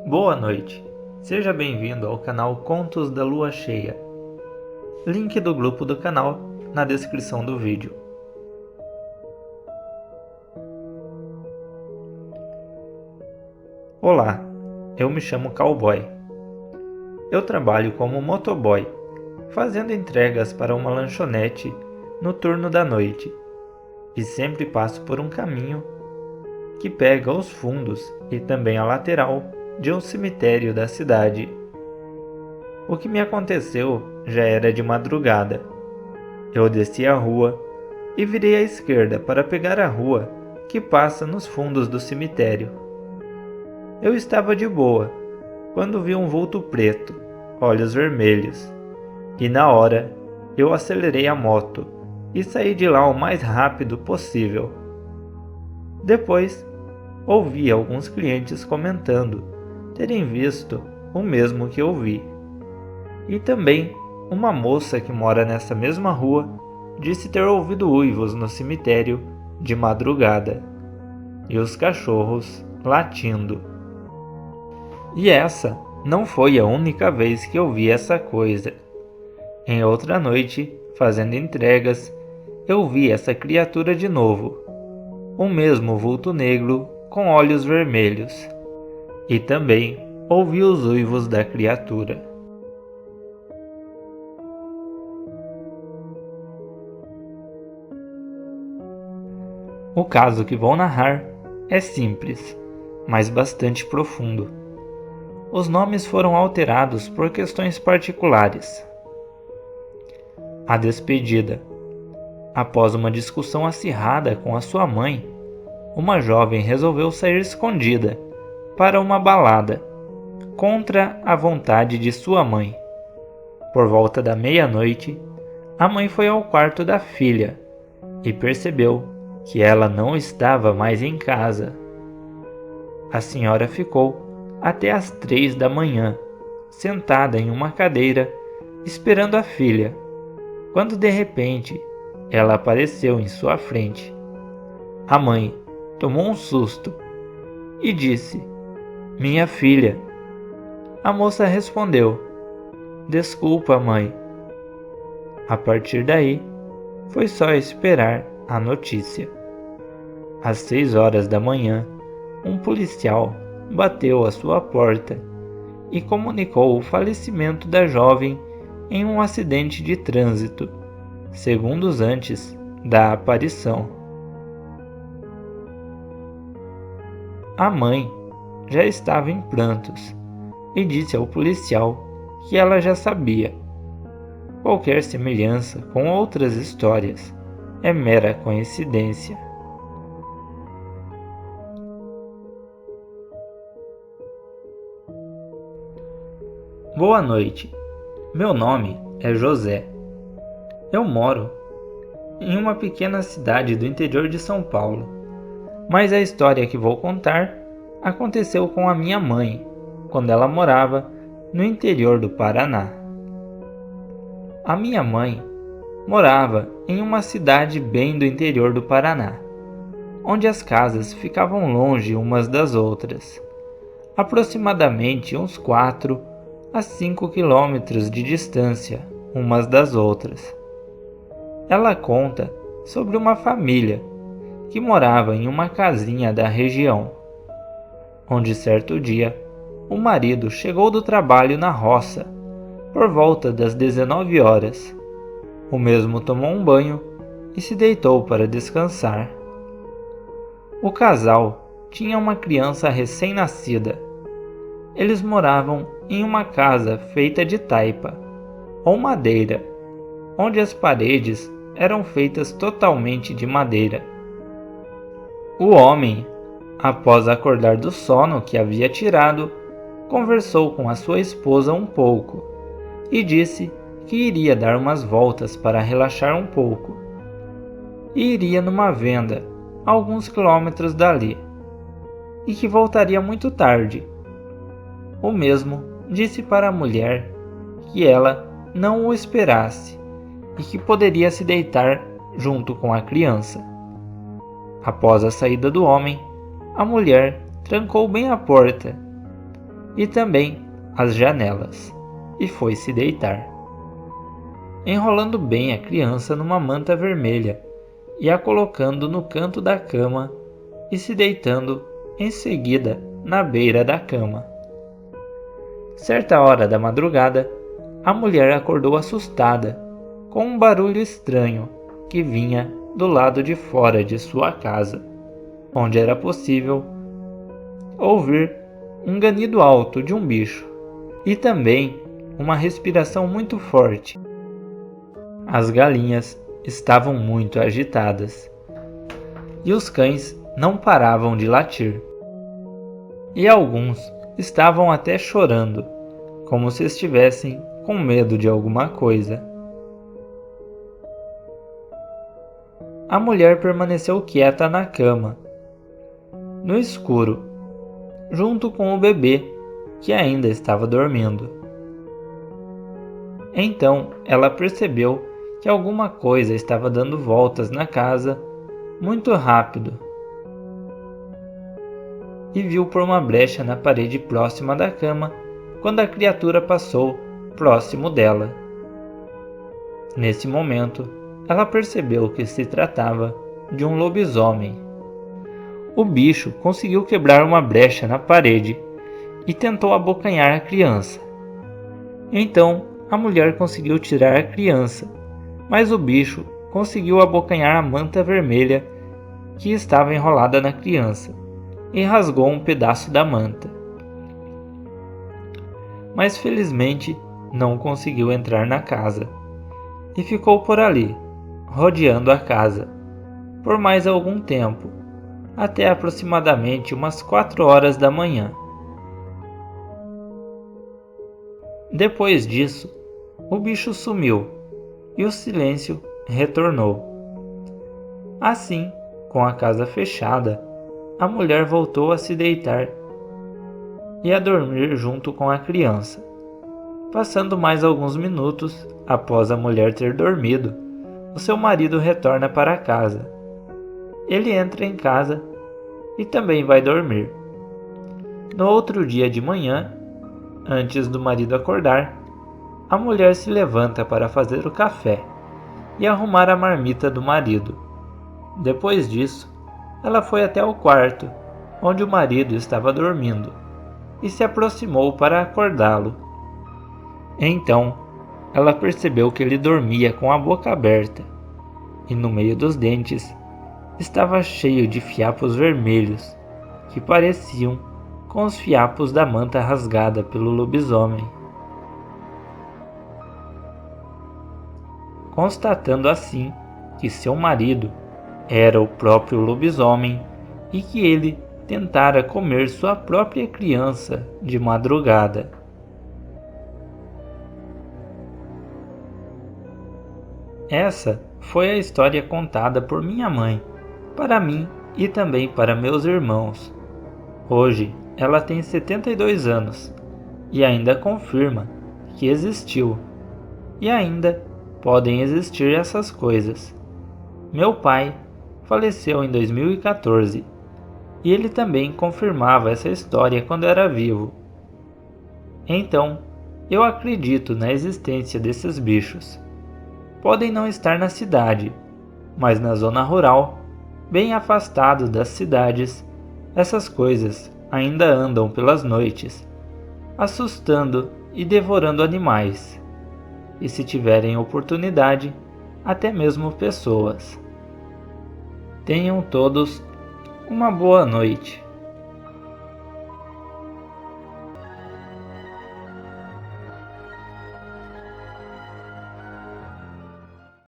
Boa noite, seja bem-vindo ao canal Contos da Lua Cheia. Link do grupo do canal na descrição do vídeo. Olá, eu me chamo Cowboy. Eu trabalho como motoboy, fazendo entregas para uma lanchonete no turno da noite e sempre passo por um caminho que pega os fundos e também a lateral de um cemitério da cidade. O que me aconteceu já era de madrugada. Eu desci a rua e virei à esquerda para pegar a rua que passa nos fundos do cemitério. Eu estava de boa quando vi um vulto preto, olhos vermelhos, e na hora eu acelerei a moto e saí de lá o mais rápido possível. Depois, ouvi alguns clientes comentando terem visto o mesmo que eu vi. E também uma moça que mora nessa mesma rua disse ter ouvido uivos no cemitério de madrugada e os cachorros latindo. E essa não foi a única vez que eu vi essa coisa. Em outra noite, fazendo entregas, eu vi essa criatura de novo, o mesmo vulto negro com olhos vermelhos, e também ouvi os uivos da criatura. O caso que vou narrar é simples, mas bastante profundo. Os nomes foram alterados por questões particulares. A despedida. Após uma discussão acirrada com a sua mãe, uma jovem resolveu sair escondida para uma balada, contra a vontade de sua mãe. Por volta da meia-noite, a mãe foi ao quarto da filha e percebeu que ela não estava mais em casa. A senhora ficou até às 3 da manhã, sentada em uma cadeira, esperando a filha, quando de repente ela apareceu em sua frente. A mãe tomou um susto e disse: "Minha filha." A moça respondeu: "Desculpa, mãe." A partir daí, foi só esperar a notícia. Às 6 horas da manhã, um policial bateu à sua porta e comunicou o falecimento da jovem em um acidente de trânsito, segundos antes da aparição. A mãe já estava em prantos e disse ao policial que ela já sabia. Qualquer semelhança com outras histórias é mera coincidência. Boa noite, meu nome é José. Eu moro em uma pequena cidade do interior de São Paulo, mas a história que vou contar aconteceu com a minha mãe, quando ela morava no interior do Paraná. A minha mãe morava em uma cidade bem do interior do Paraná, onde as casas ficavam longe umas das outras, aproximadamente uns 4 a 5 quilômetros de distância umas das outras. Ela conta sobre uma família que morava em uma casinha da região, onde certo dia o marido chegou do trabalho na roça por volta das 19 horas. O mesmo tomou um banho e se deitou para descansar. O casal tinha uma criança recém-nascida. Eles moravam em uma casa feita de taipa, ou madeira, onde as paredes eram feitas totalmente de madeira. O homem, após acordar do sono que havia tirado, conversou com a sua esposa um pouco e disse que iria dar umas voltas para relaxar um pouco e iria numa venda a alguns quilômetros dali e que voltaria muito tarde. O mesmo disse para a mulher que ela não o esperasse e que poderia se deitar junto com a criança. Após a saída do homem, a mulher trancou bem a porta e também as janelas, e foi se deitar, enrolando bem a criança numa manta vermelha e a colocando no canto da cama e se deitando em seguida na beira da cama. Certa hora da madrugada, a mulher acordou assustada com um barulho estranho que vinha do lado de fora de sua casa, onde era possível ouvir um ganido alto de um bicho e também uma respiração muito forte. As galinhas estavam muito agitadas e os cães não paravam de latir. E alguns estavam até chorando, como se estivessem com medo de alguma coisa. A mulher permaneceu quieta na cama, no escuro, junto com o bebê, que ainda estava dormindo. Então ela percebeu que alguma coisa estava dando voltas na casa muito rápido e viu por uma brecha na parede próxima da cama quando a criatura passou próximo dela. Nesse momento, ela percebeu que se tratava de um lobisomem. O bicho conseguiu quebrar uma brecha na parede e tentou abocanhar a criança. Então, a mulher conseguiu tirar a criança, mas o bicho conseguiu abocanhar a manta vermelha que estava enrolada na criança e rasgou um pedaço da manta. Mas felizmente não conseguiu entrar na casa e ficou por ali, rodeando a casa, por mais algum tempo, até aproximadamente umas 4 horas da manhã. Depois disso, o bicho sumiu e o silêncio retornou. Assim, com a casa fechada, a mulher voltou a se deitar e a dormir junto com a criança. Passando mais alguns minutos após a mulher ter dormido, o seu marido retorna para casa. Ele entra em casa e também vai dormir. No outro dia de manhã, antes do marido acordar, a mulher se levanta para fazer o café e arrumar a marmita do marido. Depois disso, ela foi até o quarto onde o marido estava dormindo e se aproximou para acordá-lo. Então, ela percebeu que ele dormia com a boca aberta e no meio dos dentes estava cheio de fiapos vermelhos que pareciam com os fiapos da manta rasgada pelo lobisomem. Constatando assim que seu marido era o próprio lobisomem e que ele tentara comer sua própria criança de madrugada. Essa foi a história contada por minha mãe, para mim e também para meus irmãos. Hoje ela tem 72 anos e ainda confirma que existiu e ainda podem existir essas coisas. Meu pai faleceu em 2014 e ele também confirmava essa história quando era vivo. Então, eu acredito na existência desses bichos. Podem não estar na cidade, mas na zona rural, bem afastado das cidades, essas coisas ainda andam pelas noites, assustando e devorando animais, e se tiverem oportunidade, até mesmo pessoas. Tenham todos uma boa noite.